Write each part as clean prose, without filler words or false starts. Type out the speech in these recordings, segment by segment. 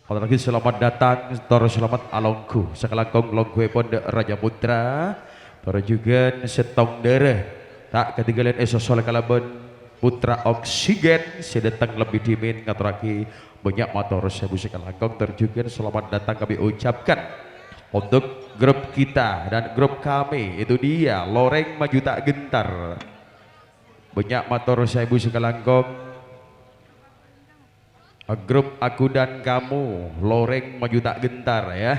Apalagi selamat datang, selamat alongku. Sekelangkong longku pondok Raja Putra. Para juga setong dereh. Tak ketinggalan esosol kalaban putra oksigen. Saya datang lebih dimin ngaturaki banyak motor saya busik kelangkong. Terjugan selamat datang kami ucapkan untuk grup kita dan grup kami. Itu dia Loreng Maju Tak Gentar. Banyak motor saya busik kelangkong. Grup aku dan kamu Loreng Maju Tak Gentar ya.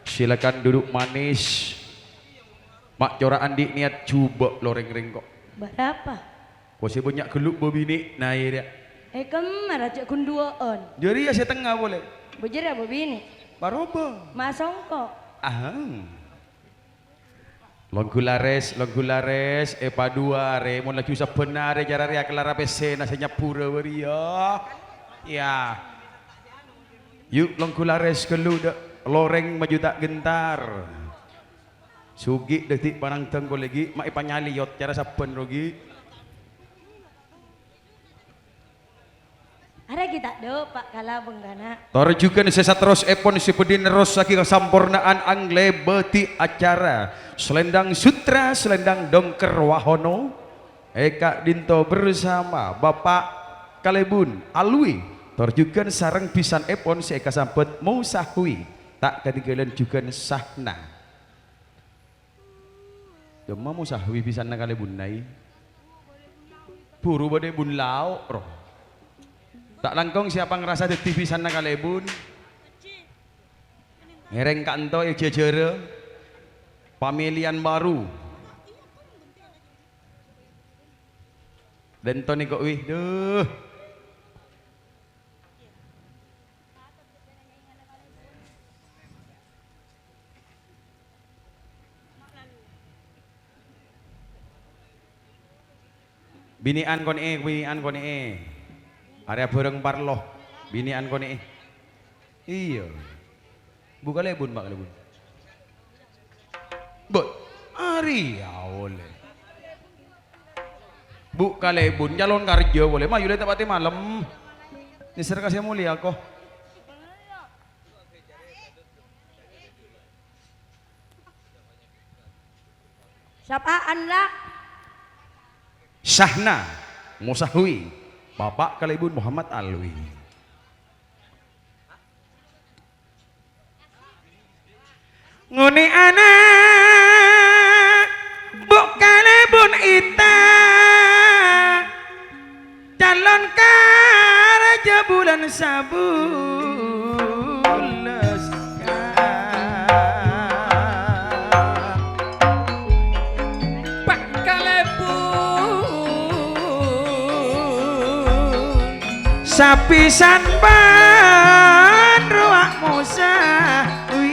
Silakan duduk manis. Mak Cora Andi niat coba loreng rengkok. Berapa? Masih banyak geluk bobini naik dia. Kemar aja kunduaan. Jadi ya setengah boleh. Bujur ya bobini. Baroba. Masongko. Ahang. Longgulares, epa dua re, mau lagi usah benar cara ria kelara pc nasinya pura beria. Ya. Yuk longgulares kelu dek Loreng Maju Tak Gentar. Sugi detik panang tengko lagi, mak ipanyali yot cara saben rogi. Ada kita do Pak Kala Benggana. Torjukan sesat terus epon sipedin ros saking sampurnaan angle beti acara. Selendang sutra, selendang dongker wahono. Eka Dinto bersama Bapak Kalebun Alwi. Torjukan sarang pisan epon si Eka sampet Musahwi. Tak ketinggalan juga Sahna. Dema Musahwi pisan na Kalebun nai. Buru bade bun lao roh. Tak langkong siapa ngerasa di TV sana Kalebun. Ngereng kanto ya jejere. Pemilihan baru. Dan Tony kok wih, duh. Binian kon area bareng parloh binian kone iya buka lebun Mbak Lebun bot ari ya boleh buka lebun calon kerja boleh mah yule tepati malam nisir kasih mulia kok Siapaan lah? Sahna Musahwi Bapak Kalebun Muhammad Alwi. Nguni anak Buk Kalebun ita calon karaja bulan sabulas Pak Kalebun sapisan ban ruak Musahwi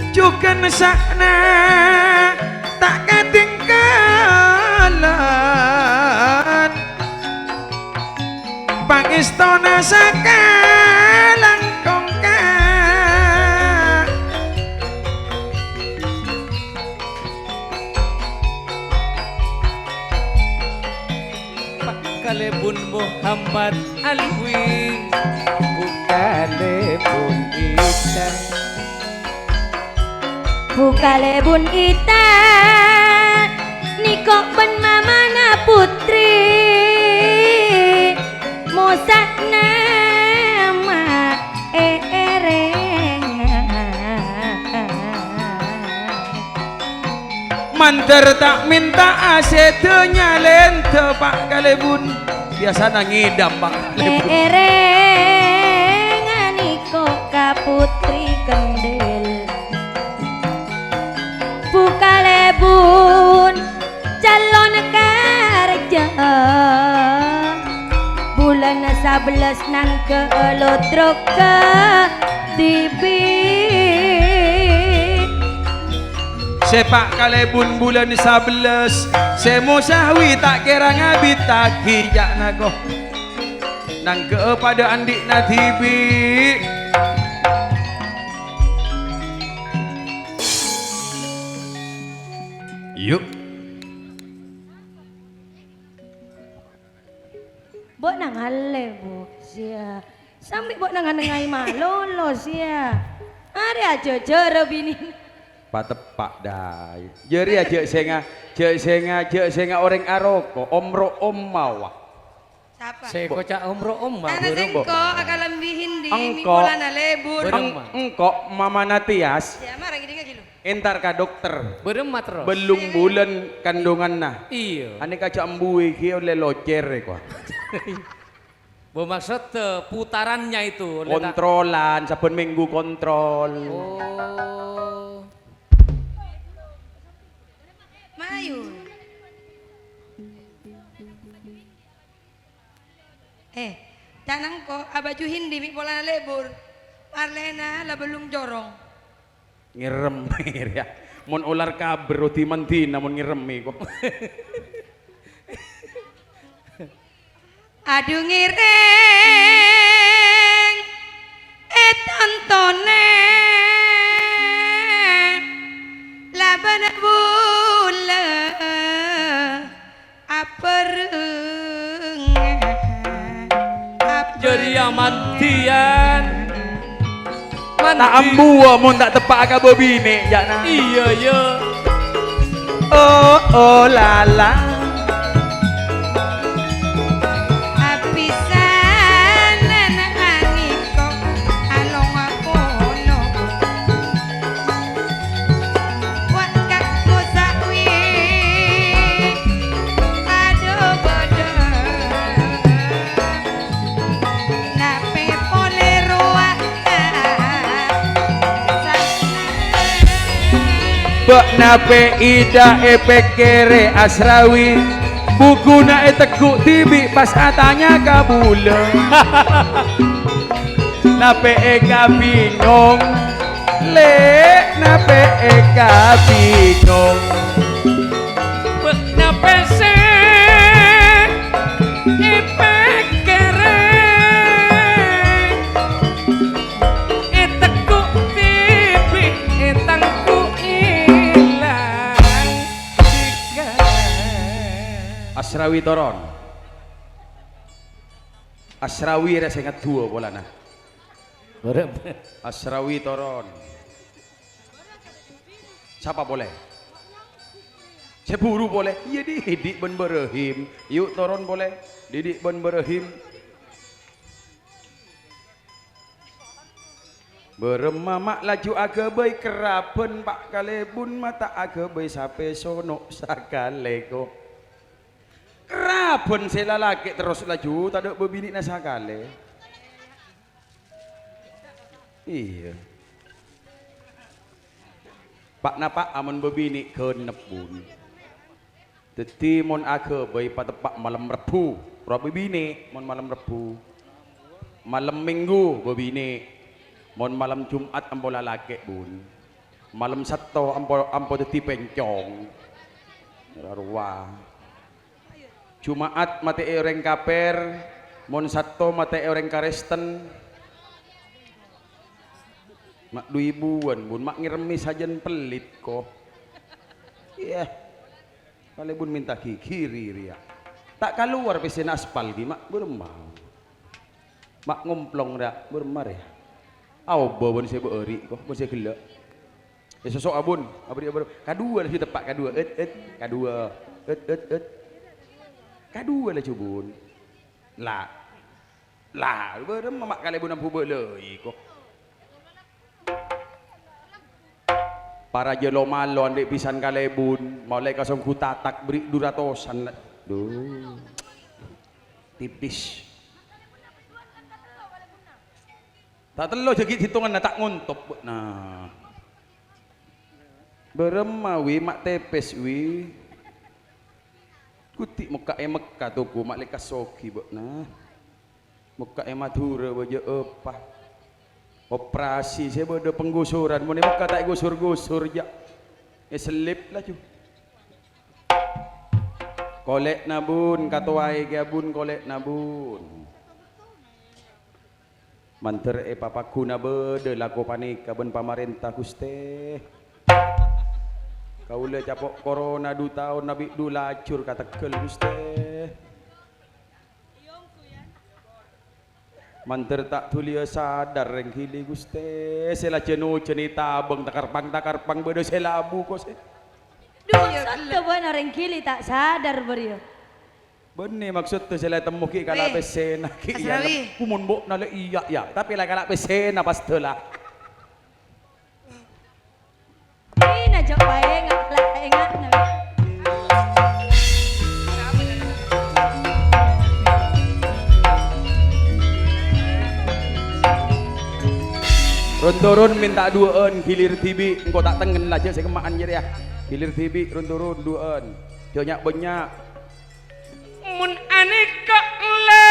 juga nesakna tak ketinggalan pangistona sakalang kongka Kalebun Muhammad Alwi Kalebun Ita Kalebun ita Niko ben mamana putri Mosak nama ereng manter tak minta asetnya lente Pak Kalebun biasa ngidam Pak Kalebun ereng niko ka putri kendel Kalebun calon kerja bulan 11 nang ke Lotrok ke TV Sepak Kalebun bulan 11 Musahwi tak kira ngabit tak kijak nago nang kepada andik na TV yuk Bok nang Ale bu sia. Sampai buat nengai malolo sia. Are aja jero bini. Patepak dah. Jeri aja senga orang aroko omro om mawa. Siapa? Saya kocak umroh Ana sengko akalan bihin di Engko. mikolana lebur. Engkok mama Natias Ya marah gini kilo. entar ka dokter. Beremat terus. Belum bulan kandungan nah. Iya. Ane kaca embui ki oleh locer ko. Bermaksud putarannya itu. Kontrolan, saben minggu kontrol. Oh. Mayu. Tanang ko abaju hindi mi pola na lebur. Marlena la belum jorong. Ngirem ya. Mon ular kaber di mantina mon ngiremi ko. Aduh ngireng tontone laban bula apereng Jadi amantian. Tak ambu mon tak tepak ka bobine ya nah. Iya iya. Oh oh lala. apisan anak aniko along aku no wakak musawi aduh bodoh nape poleroa Bak nape ida epekere asrawi buku na tekuk tibi pas atanya kabula nape eka bingung le nape eka bingung Nape se ipekere etekuk tibi etangku ilang jika asrawi toron asrawi rasa ingat dua bola nah asrawi toron siapa boleh Ceburu boleh iya didik ben berehim yuk toron boleh didik ben berehim beremamak laju agabai kerapen pak kalebun mata agabai sape sono sakaleko kerapen sela laki terus laju tak ada bebini na sakale iya pak napak aman bebini kenep bun teti mon agabai patepak malam rebu rob bebini mon malam rebu malam minggu bebini mon malam Jumat ampo lalaki bun malam Sabtu ampo teti pencong ruah Jumat mate orang kaper mon Sabtu mate orang karesten mak 2000-an bun mak ngiremi sajen pelit kok iya kali bun minta kiri ria tak keluar pesen aspal gi mak beremah mak ngomplong dak beremar ya aw bawon saya beuri kok bon saya gelak ya sosok abun abri kadua lah tepak kadua kadua kadua lah cubun lah beremah mak kali bun ampu belei kok para jelo malon dek pisan kalebun mulai kasong kutatak beri 200-an duh tipis tak telo jadi hitungan tak nguntop nah beremawi mak tepes wi kutik muka Mekah tuku mak lekas soki nah muka Madura baja apa operasi saya berada penggusuran mau muka tak gusur-gusur ya selip lah cu kolek nabun katuai gabun kolek nabun manter papaku na bede laku panik kaben pamarentah guste kau le capok corona 2 tahun nabi du lacur kata kel guste Manter tak tulia sadar reng hili guste sela jenu cenita abang takar pang bedo selabu kok se. Dua satu buana rengkili tak sadar berio. Benne maksud tu sela temu ki kala Weh, pesena ki Mas ya. Rawi. Kumun bok nale iya ya, tapi lah kala pesena pastola. Ini najak bae engat na. Run minta duaan hilir tibi engkau tak tengen lah je saya kemaan je dia. Hilir tibi run duaan. Banyak banyak. Mun ane kok le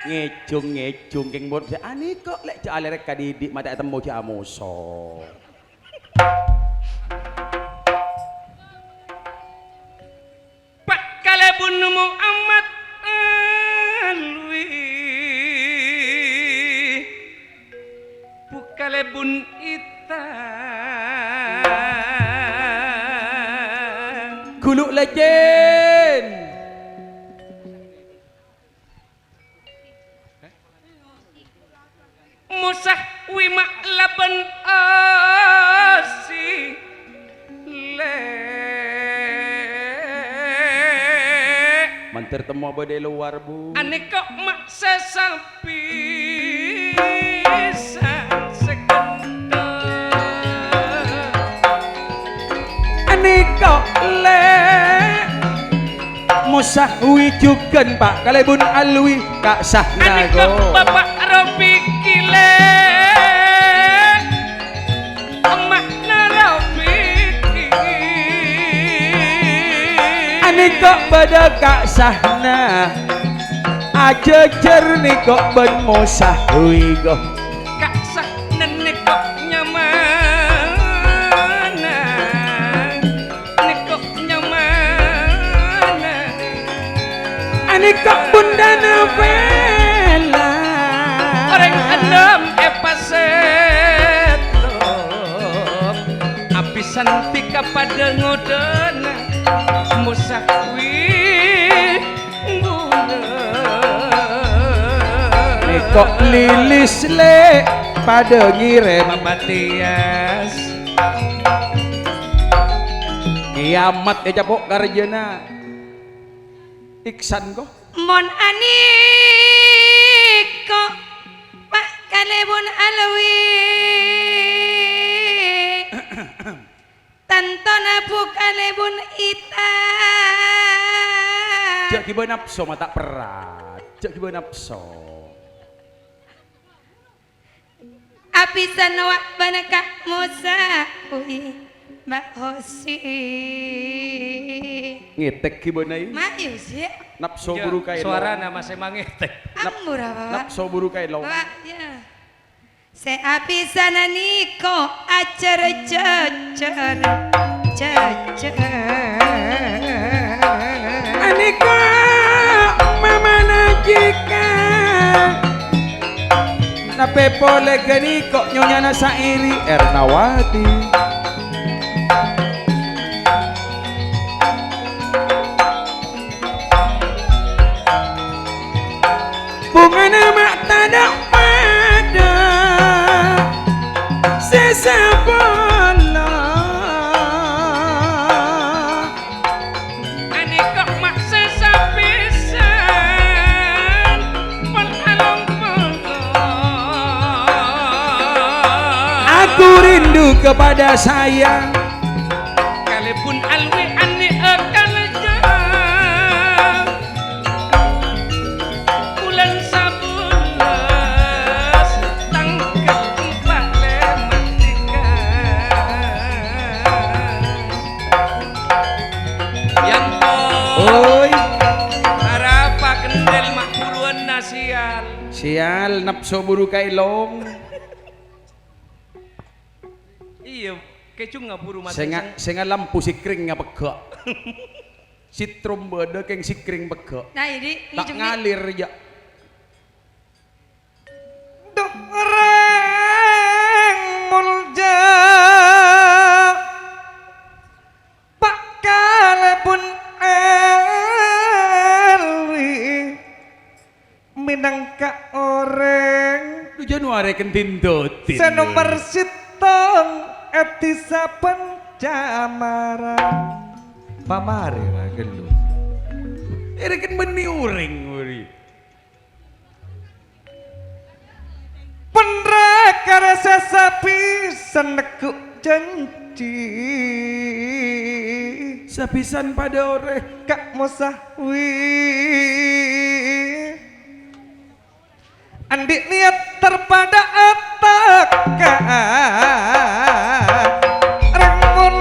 Ngecung keng bot saya ani kok lek cak alerek kadidik mata temu cak amoso. Pak kalebun Muhammad alwi bukalebun ita Guluk legend. musah wima laban asi le Manter temu apa di luar bu. ane kok maksa sapi sekedar Ani kok le musah wijukan pak kalebun alwi kak ane sahna kok go. bapak Robi kile emak Robi Ani kok pada kak sahna aja jernih kok ben musah wigo. kak sah nenek kok nyaman nek kok nyaman Ani kok bunda novela orang enam epasetlop apisan tika pada ngodona musakwi guna Ni kok lilis le pada ngirem Matias kiamat ya capok karjana iksan kok Mon ani kok Pak kalebun alwi Tantona bu kalebun ita jak kiba nafsu mata perat jak kiba nafsu Apisan wak banaka Musa ui Mbak Hosi ngetek kiba nai Mayu sih nafsu buru kai suara nama saya mangetek Ambur apa Pak? nafsu buru kai lo Pak ya Se apisan niko acer cecer Anika mama najika na pepole ganiko nyonya na sairi Ernawati bunga nama tadak pada sesapala ane kok maksa sapisan pun along aku rindu kepada sayang kalipun alwi ane akan jauh bulan sabulas tanggal 4 lematika yang oi harapa kendel mak buruan nasial sial nafsu buru kai long iya kecung nggak buru mati senga lampu sikring nga pegak sitrum beda keng sikring pegak Nah ini tak ngalir ya Doreng mulja Pak kalebun elwi minangka oreng Januari kentin dotin. senomor sitong etisa pencamara pamare lah gelu Ere kan beni uring uri. penrakara sapi senekuk janji Sapisan pada oreh. Kak Musahwi Andi niat terpada atak Rengun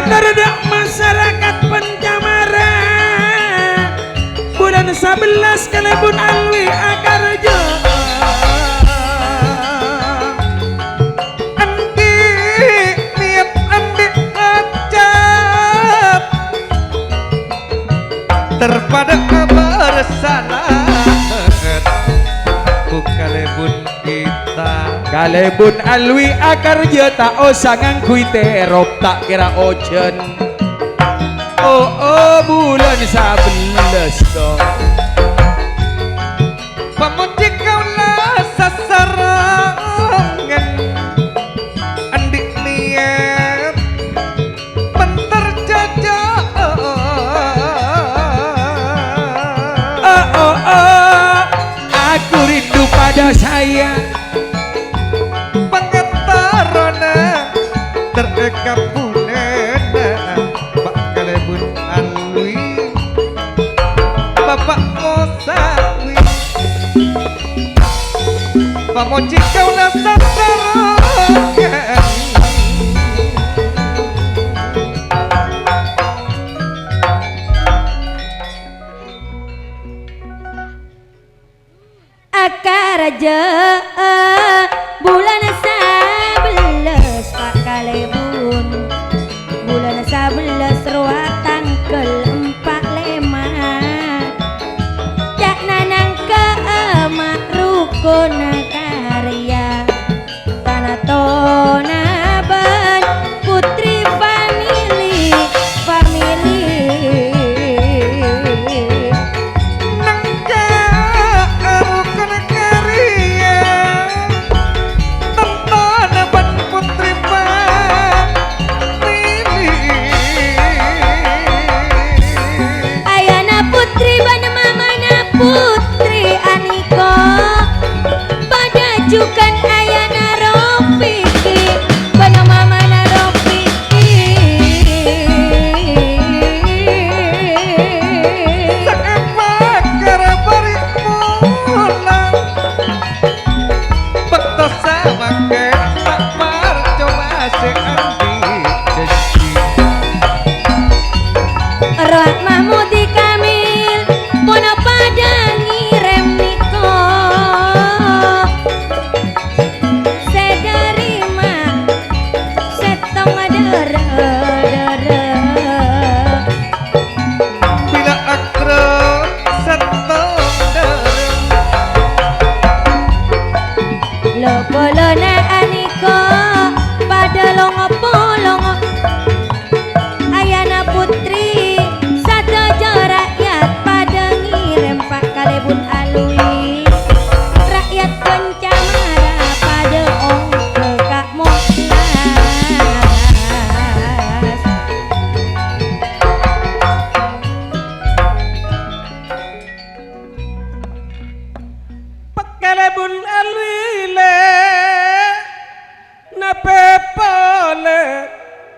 Terhadap masyarakat pencamara bulan 11 Kalebun Alwi Akarjo Andi niat andi ajab terpada bersalah Bukalebun kita Kalebun Alwi Akarjo tak usah ngangkui terop tak kira ojen. Oh bulan 11 dong. Pemuji kaulah sasarangan Andi niat penterjajah aku rindu pada saya pengetarana terekapunena Pak Kalebun Alwi Bapak Mosawi pemuji kaulah sasarangan Akaraja bulan 11 Pak Kalebun bulan 11 ruatan kelempak lema cak nanang ke emak rukun karya tanah tona ben putri family Putri Aniko pada ayana Rofiki bana mamana Rofiki seepak karabari pulang betos sama ketak parcoma seandi janji Roh Mahmudi Kamil pono pada ngirem niko sedarima setong dere bila akrab setondar lo polona aniko pada longo polongo ayana putri satu rakyat pada ngirim Pak Kalebun Alwi rakyat pencamara pada ongke Kak Moklas Kalebun Alwi le nape pole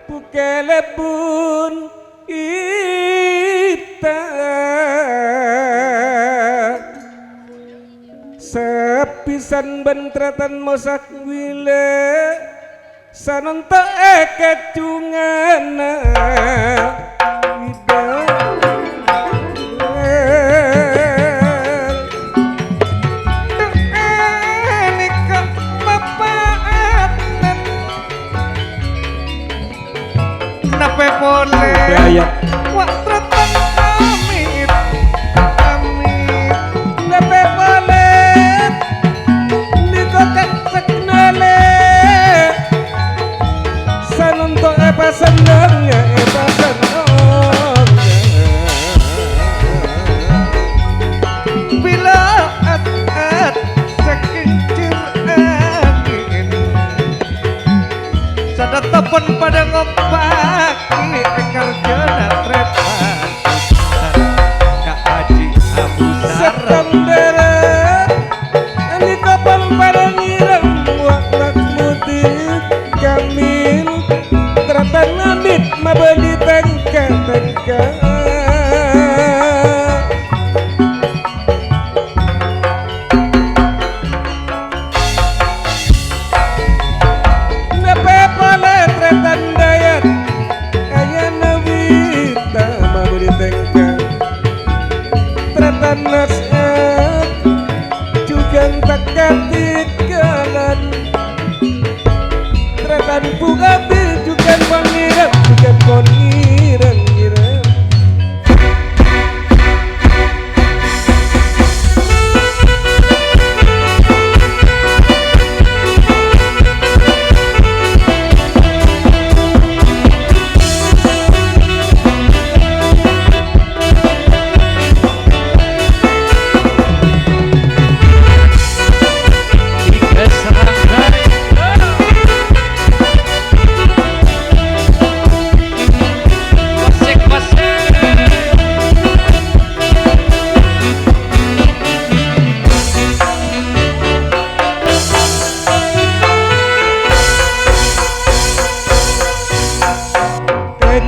Pukelebun ita sepisan bentratan mosak wile sanonto kecungana nape boleh wak tretan amit amit nape boleh dikotek seknale sanonto senang ya senang Nepe pole tretan dayat aya nabi tama beri tengkang tretan nasab juga tak ketinggalan tretan bugati juga pangeran juga konirang irang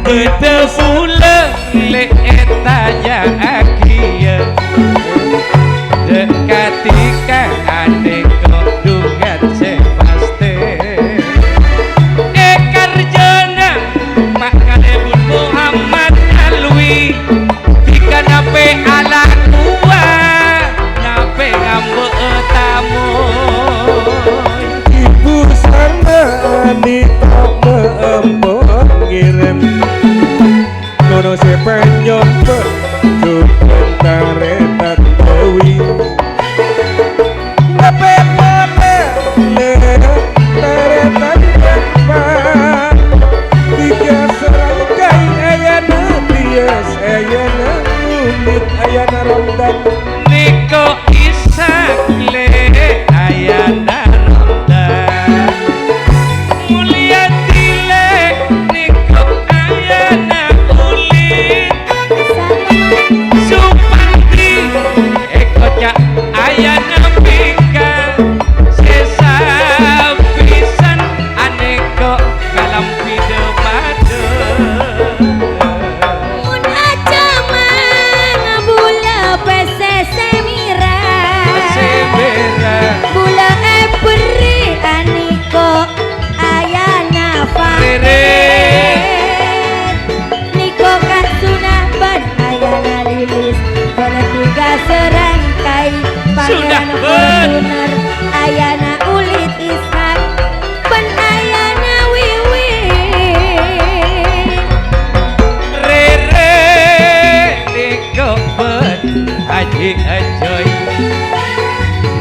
Beda pula le etanya akia Dekatika adek kodungan sepaste Ekarjana makane bun Muhammad Alwi Jika nape ala kuwa Nape ngambo tamu ibu sana anitok meembok ngirim nono sepenyot berjukan taretan dewi nape pole le taretan depan tiga serangkai ayana bias ayana unik ayana rondan Niko isak le ayana ronda Mulia tile Niko ayana ulit Supandi Eko cak ayana pika Sesa pisan Aneko kalam pide pade Mun aja mang bula pese semira Sebera bula beri aniko ayana fare niko kasuna ban ayana lilis kono tiga serangkai Sudah, pangeran Ben. Fortuner ayana ulit ishak ban ayana wiwi Rere Niko ben Haji ajoy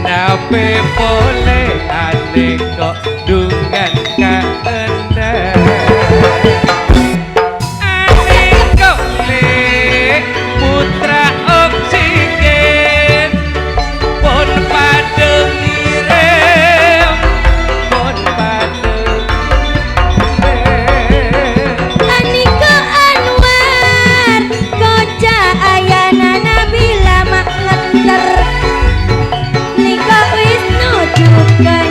Nape pole Aneko dungan kaenda Aneko le Putra oksigen Pon pada ngirim Pon pada Aniko Anwar koja ayana Nabila mak ngeter Niko Wisnu jukan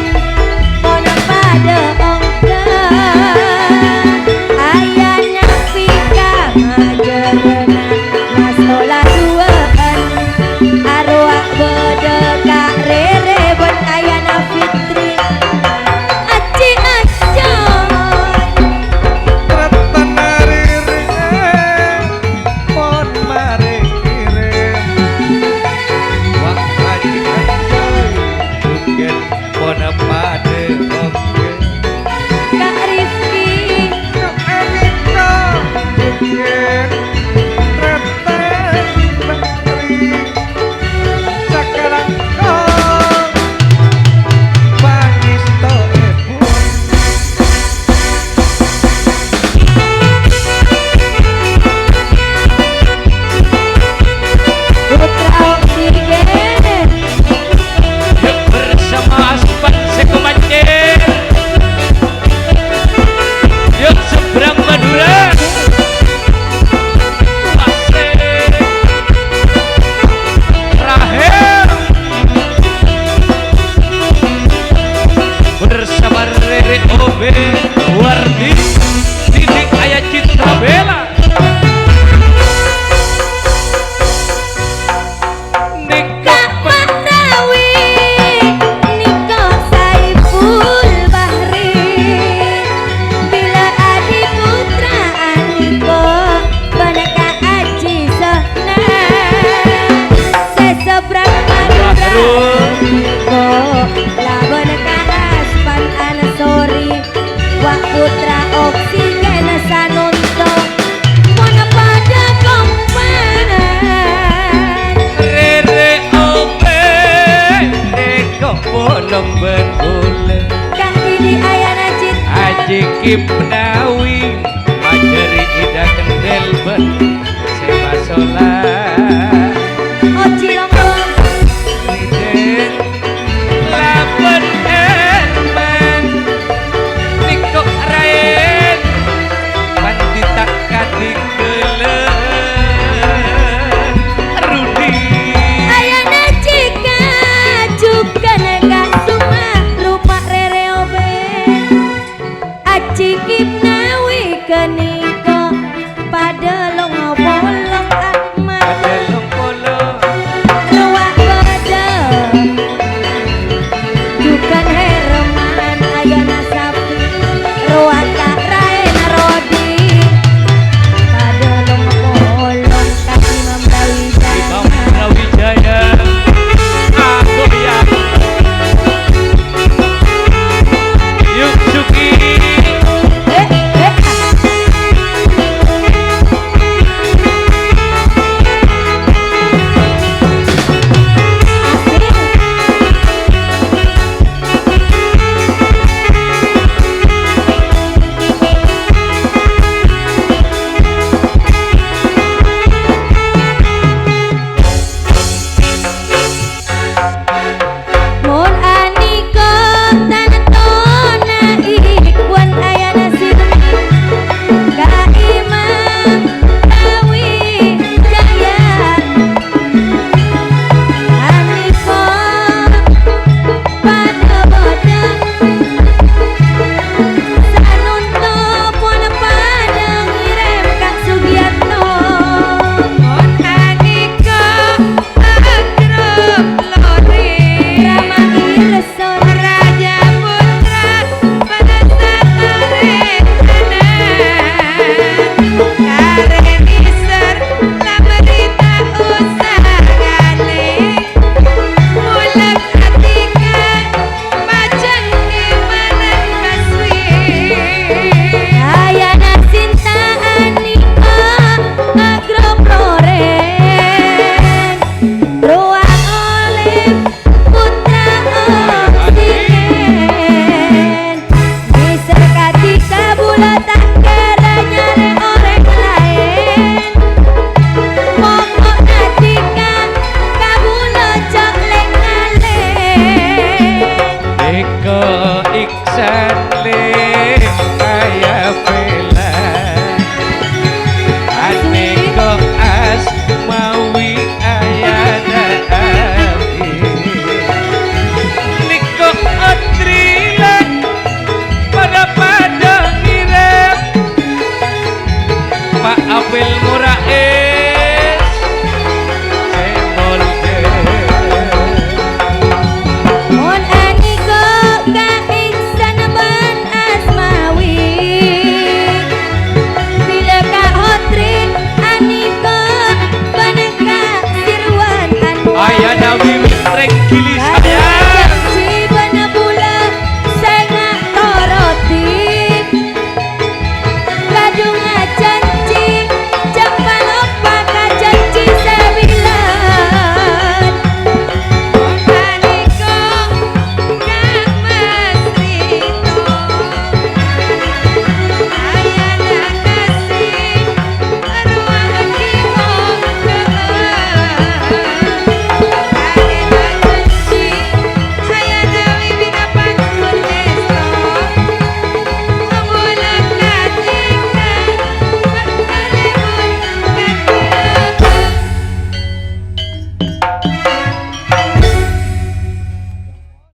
kono pada ongka ayana Vika majerena masola duaan arwah bedeka rere buat ayana Fitri aci acoy Tretan nariring pon mare kirim Wak haji anjoy Dugen pon pade oke Kak Rifki Aniko dugen iki